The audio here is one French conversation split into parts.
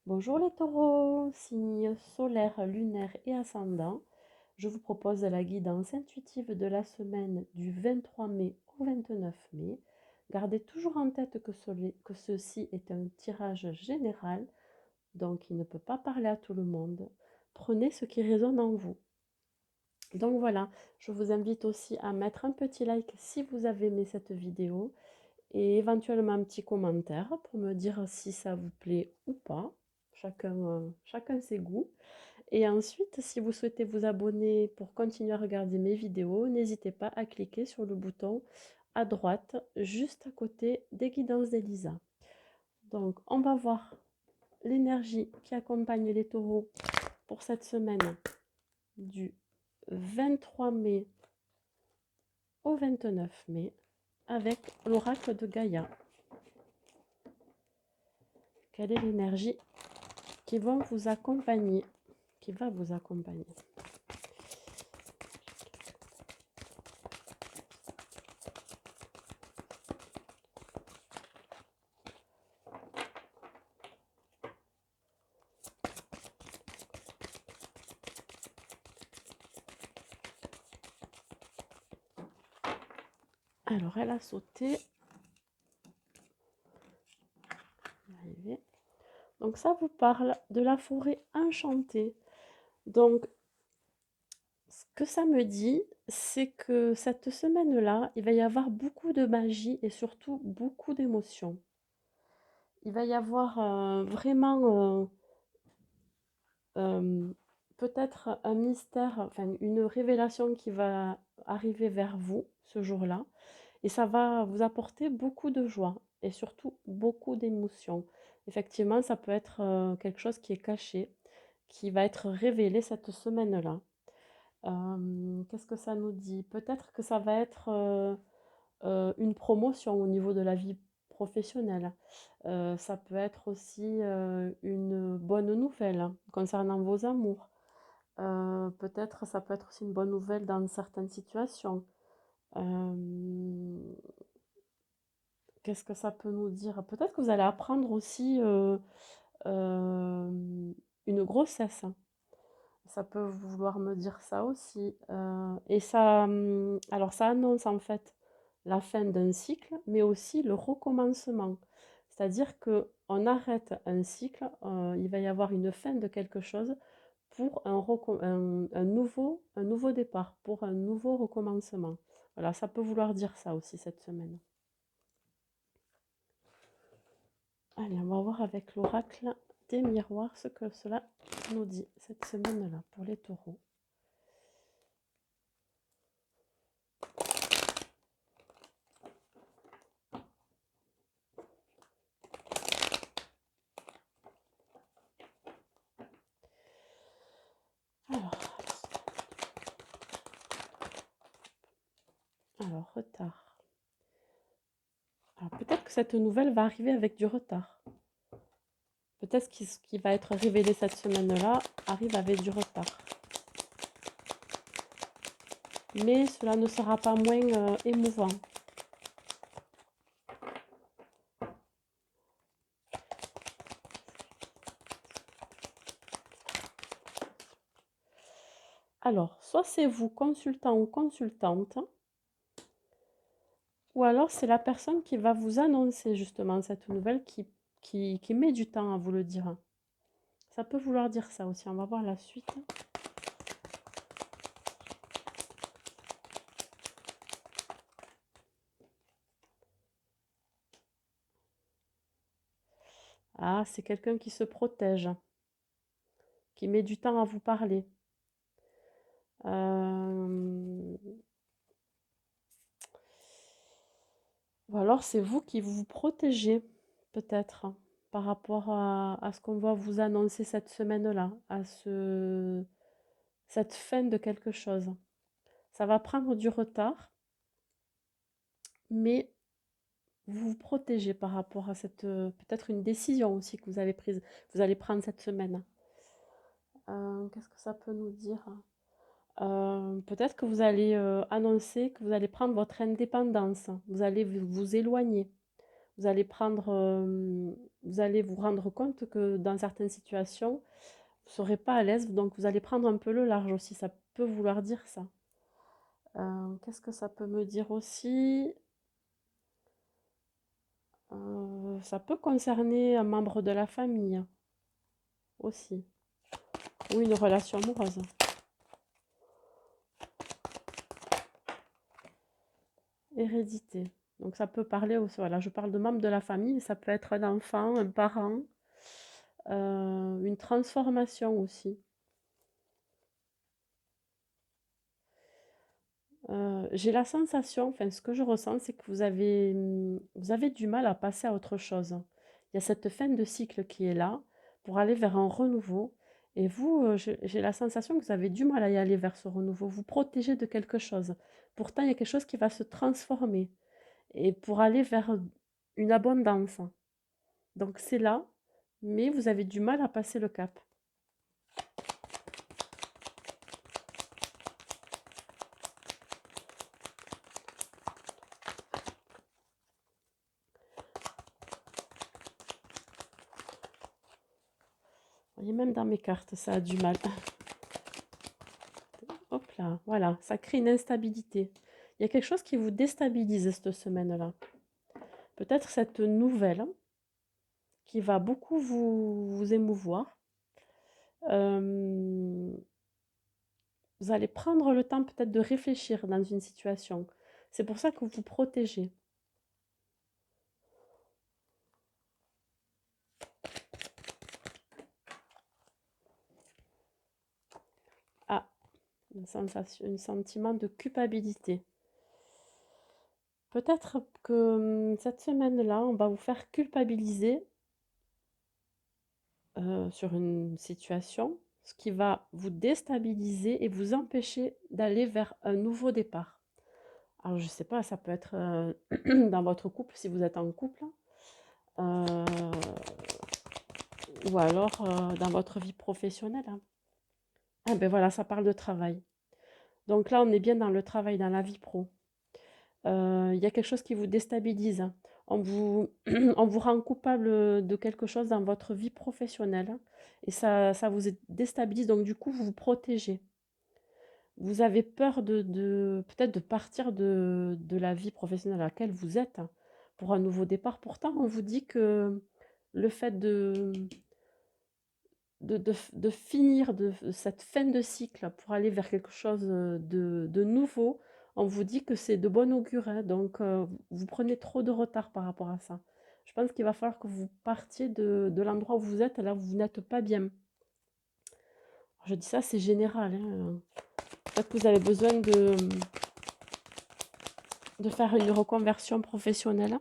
Bonjour les taureaux, signes solaires, lunaires et ascendants. Je vous propose la guidance intuitive de la semaine du 23 mai au 29 mai. Gardez toujours en tête que ceci est un tirage général, donc il ne peut pas parler à tout le monde. Prenez ce qui résonne en vous. Donc voilà, je vous invite aussi à mettre un petit like si vous avez aimé cette vidéo et éventuellement un petit commentaire pour me dire si ça vous plaît ou pas. Chacun ses goûts. Et ensuite, si vous souhaitez vous abonner pour continuer à regarder mes vidéos, n'hésitez pas à cliquer sur le bouton à droite, juste à côté des guidances d'Elisa. Donc, on va voir l'énergie qui accompagne les taureaux pour cette semaine du 23 mai au 29 mai avec l'oracle de Gaïa. Quelle est l'énergie qui va vous accompagner, Alors, elle a sauté. Donc, ça vous parle de la forêt enchantée. Donc, ce que ça me dit, c'est que cette semaine-là, il va y avoir beaucoup de magie et surtout beaucoup d'émotions. Il va y avoir vraiment peut-être un mystère, enfin une révélation qui va arriver vers vous ce jour-là. Et ça va vous apporter beaucoup de joie et surtout beaucoup d'émotions. Effectivement, ça peut être quelque chose qui est caché, qui va être révélé cette semaine-là. Qu'est-ce que ça nous dit? Peut-être que ça va être une promotion au niveau de la vie professionnelle. Ça peut être aussi une bonne nouvelle concernant vos amours. Peut-être ça peut être aussi une bonne nouvelle dans certaines situations. Euh, Qu'est-ce que ça peut nous dire? Peut-être que vous allez apprendre aussi une grossesse. Ça peut vouloir me dire ça aussi. Et ça, alors ça annonce en fait la fin d'un cycle, mais aussi le recommencement. C'est-à-dire que on arrête un cycle, il va y avoir une fin de quelque chose pour un nouveau départ, pour un nouveau recommencement. Voilà, ça peut vouloir dire ça aussi cette semaine. Allez, on va voir avec l'oracle des miroirs ce que cela nous dit cette semaine-là pour les taureaux. Alors, retard. Alors, peut-être que cette nouvelle va arriver avec du retard. Peut-être que ce qui va être révélé cette semaine-là arrive avec du retard. Mais cela ne sera pas moins émouvant. Alors, soit c'est vous, consultant ou consultante, ou alors c'est la personne qui va vous annoncer justement cette nouvelle qui met du temps à vous le dire. Ça peut vouloir dire ça aussi. On va voir la suite. Ah, c'est quelqu'un qui se protège, qui met du temps à vous parler. Euh, Ou alors c'est vous qui vous protégez, peut-être, par rapport à ce qu'on va vous annoncer cette semaine-là, cette fin de quelque chose. Ça va prendre du retard, mais vous vous protégez par rapport à cette, peut-être une décision aussi que vous allez prendre cette semaine. Qu'est-ce que ça peut nous dire? Peut-être que vous allez annoncer que vous allez prendre votre indépendance, vous allez vous éloigner. Vous allez vous allez vous rendre compte que dans certaines situations, vous ne serez pas à l'aise, donc vous allez prendre un peu le large aussi, ça peut vouloir dire ça. Qu'est-ce que ça peut me dire aussi? Ça peut concerner un membre de la famille aussi, ou une relation amoureuse. Hérédité. Donc ça peut parler aussi, voilà, je parle de membres de la famille, mais ça peut être un enfant, un parent, une transformation aussi. J'ai la sensation, enfin ce que je ressens, c'est que vous avez du mal à passer à autre chose. Il y a cette fin de cycle qui est là pour aller vers un renouveau. Et vous, j'ai la sensation que vous avez du mal à y aller vers ce renouveau. Vous protégez de quelque chose. Pourtant, il y a quelque chose qui va se transformer et pour aller vers une abondance. Donc c'est là, mais vous avez du mal à passer le cap. Vous voyez, même dans mes cartes, ça a du mal. Hop là, voilà, ça crée une instabilité. Il y a quelque chose qui vous déstabilise cette semaine-là. Peut-être cette nouvelle qui va beaucoup vous émouvoir. Euh, vous allez prendre le temps peut-être de réfléchir dans une situation. C'est pour ça que vous vous protégez. Ah, une sensation, un sentiment de culpabilité. Peut-être que cette semaine-là, on va vous faire culpabiliser sur une situation, ce qui va vous déstabiliser et vous empêcher d'aller vers un nouveau départ. Alors je sais pas, ça peut être, dans votre couple si vous êtes en couple, heu, ou alors, dans votre vie professionnelle, hein. Ah ben voilà, ça parle de travail. Donc là, on est bien dans le travail, dans la vie pro. Il y a quelque chose qui vous déstabilise, hein. On vous on vous rend coupable, de quelque chose dans votre vie professionnelle, hein, et ça vous déstabilise, donc du coup, vous vous protégez. Vous avez peur de peut-être de partir de la vie professionnelle à laquelle vous êtes, hein, pour un nouveau départ. Pourtant, on vous dit que le fait de finir cette fin de cycle pour aller vers quelque chose, de nouveau, on vous dit que c'est de bon augure, hein, donc vous prenez trop de retard par rapport à ça. Je pense qu'il va falloir que vous partiez de l'endroit où vous êtes, là où vous n'êtes pas bien. Je dis ça, c'est général, hein, peut-être que vous avez besoin de faire une reconversion professionnelle.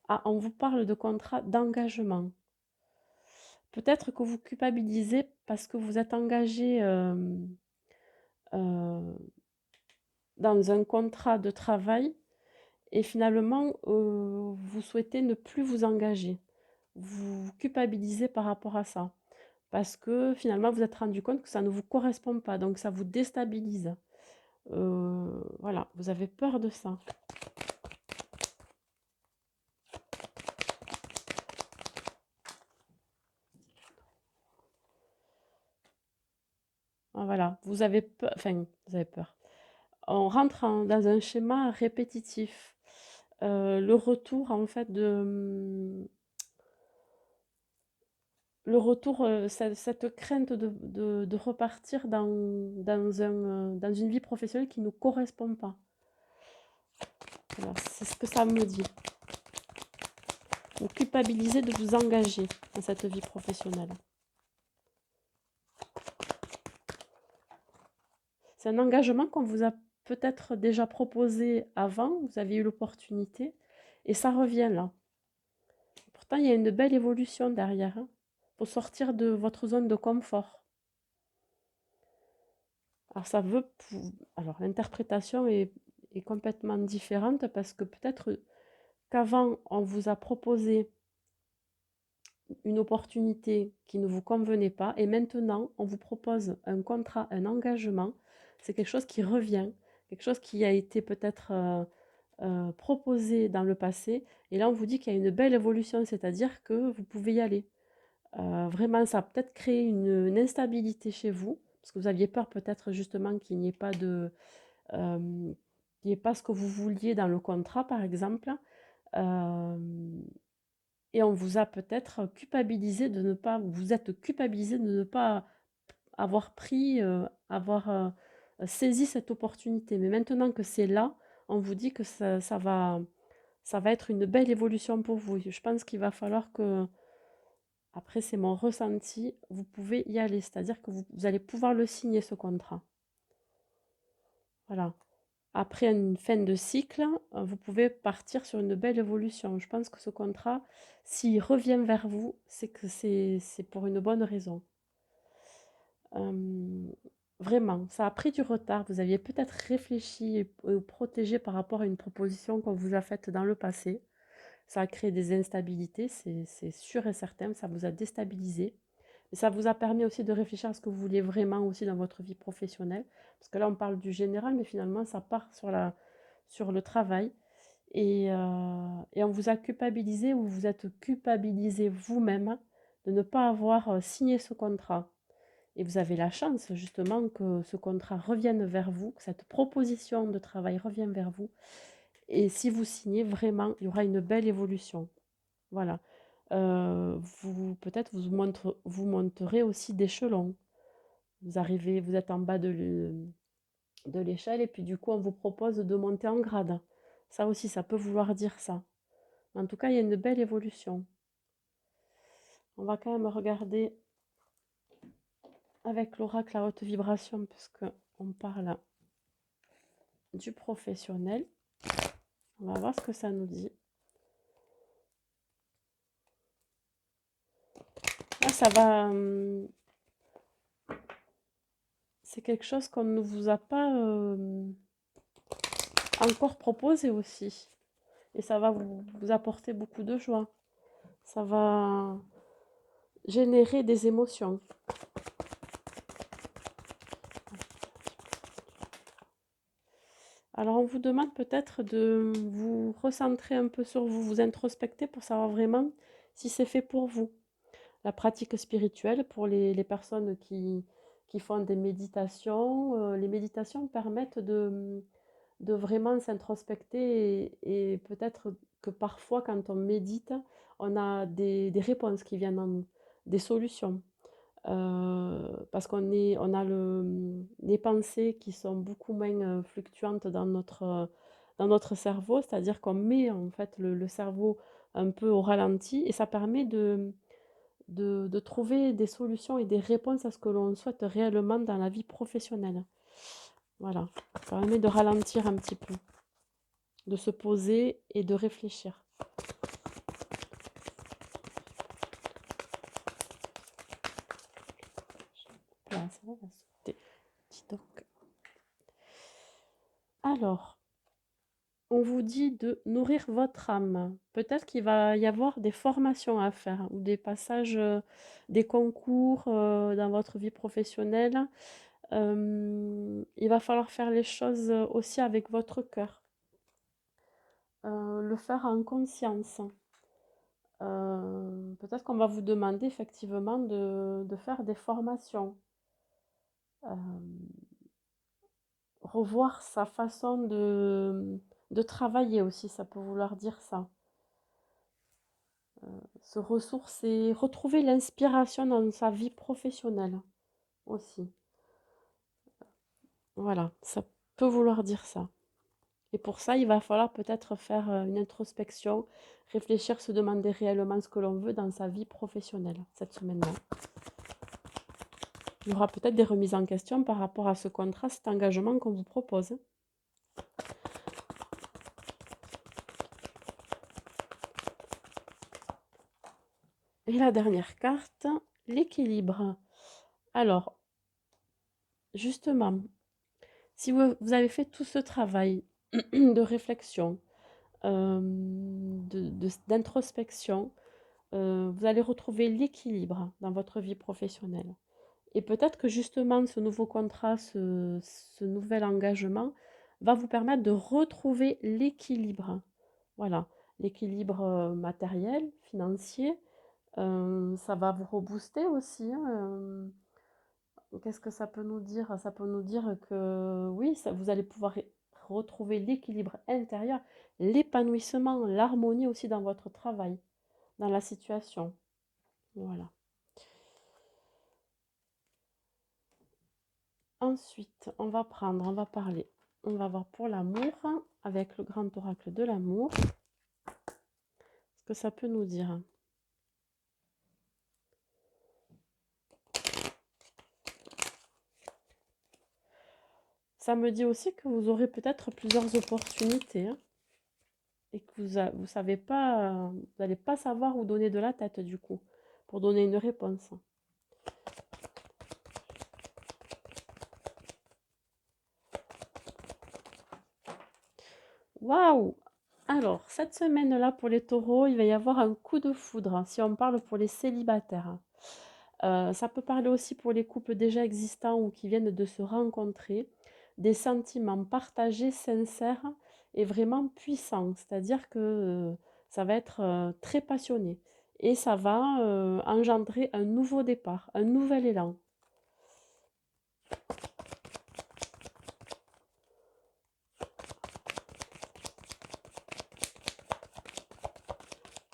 Ah, on vous parle de contrat d'engagement. Peut-être que vous culpabilisez parce que vous êtes engagé dans un contrat de travail et finalement, vous souhaitez ne plus vous engager. Vous vous culpabilisez par rapport à ça parce que finalement, vous êtes rendu compte que ça ne vous correspond pas, donc ça vous déstabilise. Voilà, vous avez peur de ça. Ah, voilà, vous avez peur, enfin, vous avez peur. On rentre dans un schéma répétitif. Le retour, en fait, le retour, cette crainte de repartir dans une vie professionnelle qui ne nous correspond pas. Voilà, c'est ce que ça me dit. Vous culpabilisez de vous engager dans cette vie professionnelle. C'est un engagement qu'on vous a peut-être déjà proposé avant, vous avez eu l'opportunité, et ça revient là. Pourtant, il y a une belle évolution derrière, hein, pour sortir de votre zone de confort. Alors, ça veut, alors l'interprétation est complètement différente parce que peut-être qu'avant, on vous a proposé une opportunité qui ne vous convenait pas et maintenant, on vous propose un contrat, un engagement. C'est quelque chose qui revient, quelque chose qui a été peut-être proposé dans le passé et là, on vous dit qu'il y a une belle évolution, c'est-à-dire que vous pouvez y aller. Vraiment, ça a peut-être créé une instabilité chez vous, parce que vous aviez peur peut-être justement qu'il n'y ait pas de, qu'il n'y ait pas ce que vous vouliez dans le contrat, par exemple. Hem Et on vous a peut-être culpabilisé de ne pas vous êtes culpabilisé de ne pas avoir pris, saisi cette opportunité. Mais maintenant que c'est là, on vous dit que ça va être une belle évolution pour vous. Je pense qu'il va falloir que après c'est mon ressenti, vous pouvez y aller. C'est-à-dire que vous allez pouvoir le signer ce contrat. Voilà. Après une fin de cycle, vous pouvez partir sur une belle évolution. Je pense que ce contrat, s'il revient vers vous, c'est que c'est pour une bonne raison. Hem, Vraiment, ça a pris du retard. Vous aviez peut-être réfléchi et protégé par rapport à une proposition qu'on vous a faite dans le passé. Ça a créé des instabilités, c'est sûr et certain, ça vous a déstabilisé. Et ça vous a permis aussi de réfléchir à ce que vous vouliez vraiment aussi dans votre vie professionnelle. Parce que là, on parle du général, mais finalement, ça part sur le travail. Et on vous a culpabilisé ou vous êtes culpabilisé vous-même de ne pas avoir signé ce contrat. Et vous avez la chance justement que ce contrat revienne vers vous, que cette proposition de travail revienne vers vous. Et si vous signez, vraiment, il y aura une belle évolution. Voilà. Vous peut-être vous monterez aussi d'échelon. Vous êtes en bas de l'échelle et puis du coup, on vous propose de monter en grade. Ça aussi, ça peut vouloir dire ça. En tout cas, il y a une belle évolution. On va quand même regarder avec l'oracle à haute vibration, puisque on parle du professionnel. On va voir ce que ça nous dit. Là, ça va. C'est quelque chose qu'on ne vous a pas encore proposé aussi. Et ça va vous apporter beaucoup de joie. Ça va générer des émotions. Alors, on vous demande peut-être de vous recentrer un peu sur vous, vous introspecter pour savoir vraiment si c'est fait pour vous. La pratique spirituelle, pour les personnes qui font des méditations, les méditations permettent de vraiment s'introspecter et peut-être que parfois, quand on médite, on a des réponses qui viennent en nous, des solutions. Parce on a les pensées qui sont beaucoup moins fluctuantes dans notre cerveau, c'est-à-dire qu'on met en fait le cerveau un peu au ralenti et ça permet de trouver des solutions et des réponses à ce que l'on souhaite réellement dans la vie professionnelle. Voilà, ça permet de ralentir un petit peu, de se poser et de réfléchir. Voilà, ça va sauter. Dis donc. Alors, on vous dit de nourrir votre âme. Peut-être qu'il va y avoir des formations à faire ou des passages, des concours dans votre vie professionnelle. Il va falloir faire les choses aussi avec votre cœur, le faire en conscience. Peut-être qu'on va vous demander effectivement de faire des formations, revoir sa façon de travailler aussi, ça peut vouloir dire ça. Se ressourcer, retrouver l'inspiration dans sa vie professionnelle aussi. Voilà, ça peut vouloir dire ça. Et pour ça, il va falloir peut-être faire une introspection, réfléchir, se demander réellement ce que l'on veut dans sa vie professionnelle cette semaine-là. Il y aura peut-être des remises en question par rapport à ce contrat, cet engagement qu'on vous propose. Et la dernière carte, l'équilibre. Alors, justement, si vous avez fait tout ce travail de réflexion, d'introspection, vous allez retrouver l'équilibre dans votre vie professionnelle. Et peut-être que justement ce nouveau contrat, ce nouvel engagement va vous permettre de retrouver l'équilibre. Voilà, l'équilibre matériel, financier. Ça va vous rebooster aussi, hein. Qu'est-ce que ça peut nous dire? Ça peut nous dire que oui, vous allez pouvoir retrouver l'équilibre intérieur, l'épanouissement, l'harmonie aussi dans votre travail, dans la situation. Voilà. Ensuite, on va parler, on va voir pour l'amour, avec le grand oracle de l'amour, ce que ça peut nous dire. Ça me dit aussi que vous aurez peut-être plusieurs opportunités, hein, et que vous savez pas, vous n'allez pas savoir où donner de la tête du coup, pour donner une réponse. Waouh! Alors, cette semaine-là, pour les taureaux, il va y avoir un coup de foudre, hein, si on parle pour les célibataires. Ça peut parler aussi pour les couples déjà existants ou qui viennent de se rencontrer. Des sentiments partagés, sincères et vraiment puissants. C'est-à-dire que ça va être très passionné. Et ça va engendrer un nouveau départ, un nouvel élan.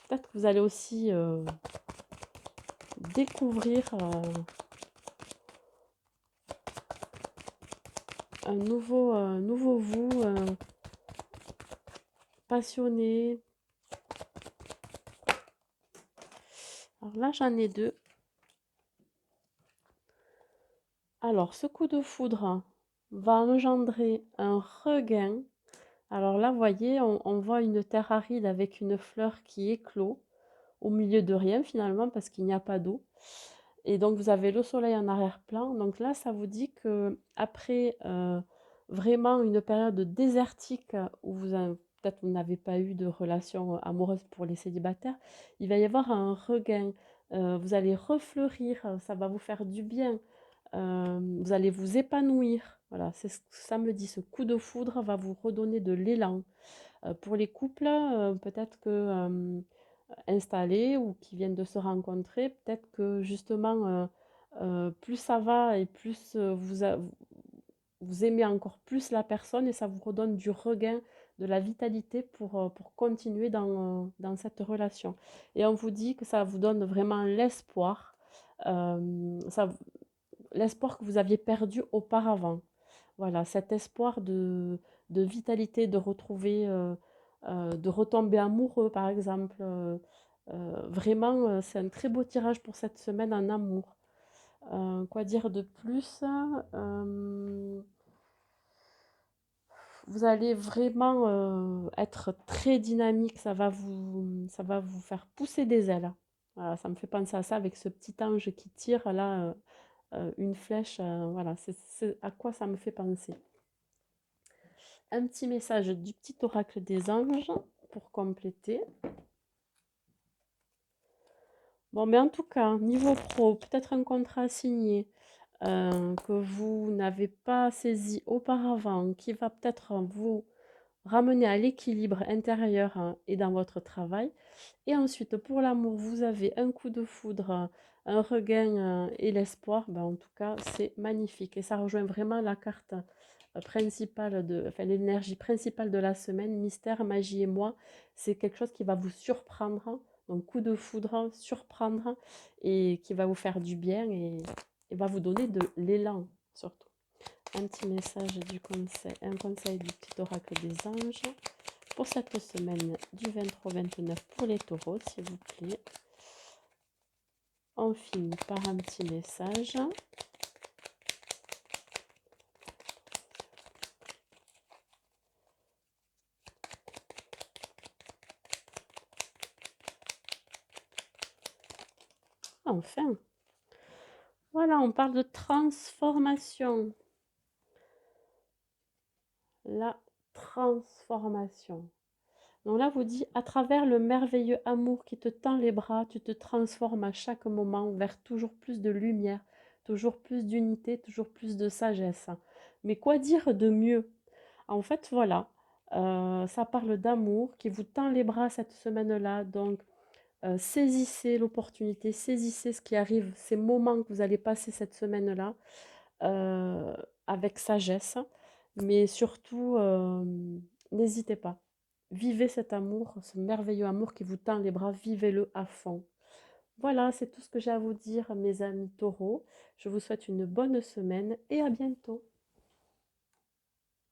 Peut-être que vous allez aussi découvrir un nouveau vous, passionné. Alors là, j'en ai deux. Alors, ce coup de foudre va engendrer un regain. Alors là, vous voyez, on voit une terre aride avec une fleur qui éclot au milieu de rien finalement parce qu'il n'y a pas d'eau. Et donc, vous avez le soleil en arrière-plan. Donc là, ça vous dit que après vraiment une période désertique où peut-être vous n'avez pas eu de relation amoureuse pour les célibataires, il va y avoir un regain. Vous allez refleurir, ça va vous faire du bien. Vous allez vous épanouir. Voilà, c'est ce que ça me dit. Ce coup de foudre va vous redonner de l'élan. Pour les couples, peut-être que installés ou qui viennent de se rencontrer, peut-être que justement, plus ça va et plus vous aimez encore plus la personne et ça vous redonne du regain, de la vitalité pour continuer dans cette relation. Et on vous dit que ça vous donne vraiment l'espoir, ça, l'espoir que vous aviez perdu auparavant. Voilà, cet espoir de vitalité, de retrouver, de retomber amoureux, par exemple. Vraiment, c'est un très beau tirage pour cette semaine en amour. Quoi dire de plus? Vous allez vraiment être très dynamique, ça va vous faire pousser des ailes. Voilà, ça me fait penser à ça avec ce petit ange qui tire là une flèche. Voilà, c'est à quoi ça me fait penser. Un petit message du petit oracle des anges pour compléter. Bon, mais en tout cas, niveau pro, peut-être un contrat signé que vous n'avez pas saisi auparavant, qui va peut-être vous ramener à l'équilibre intérieur et dans votre travail. Et ensuite, pour l'amour, vous avez un coup de foudre, un regain et l'espoir. Ben, en tout cas, c'est magnifique. Et ça rejoint vraiment la carte principale, enfin, l'énergie principale de la semaine, mystère, magie et moi. C'est quelque chose qui va vous surprendre. Donc, coup de foudre, surprendre et qui va vous faire du bien et va vous donner de l'élan, surtout. Un petit message du conseil, un conseil du petit oracle des anges pour cette semaine du 23 au 29 pour les taureaux, s'il vous plaît. On finit par un petit message. Enfin, voilà, on parle de transformation. La transformation. Donc là, vous dit, à travers le merveilleux amour qui te tend les bras, tu te transformes à chaque moment vers toujours plus de lumière, toujours plus d'unité, toujours plus de sagesse. Mais quoi dire de mieux? En fait, voilà, ça parle d'amour qui vous tend les bras cette semaine-là, donc saisissez l'opportunité, saisissez ce qui arrive, ces moments que vous allez passer cette semaine-là, heu, avec sagesse, mais surtout, n'hésitez pas. Vivez cet amour, ce merveilleux amour qui vous tend les bras, vivez-le à fond. Voilà, c'est tout ce que j'ai à vous dire, mes amis taureaux. Je vous souhaite une bonne semaine et à bientôt.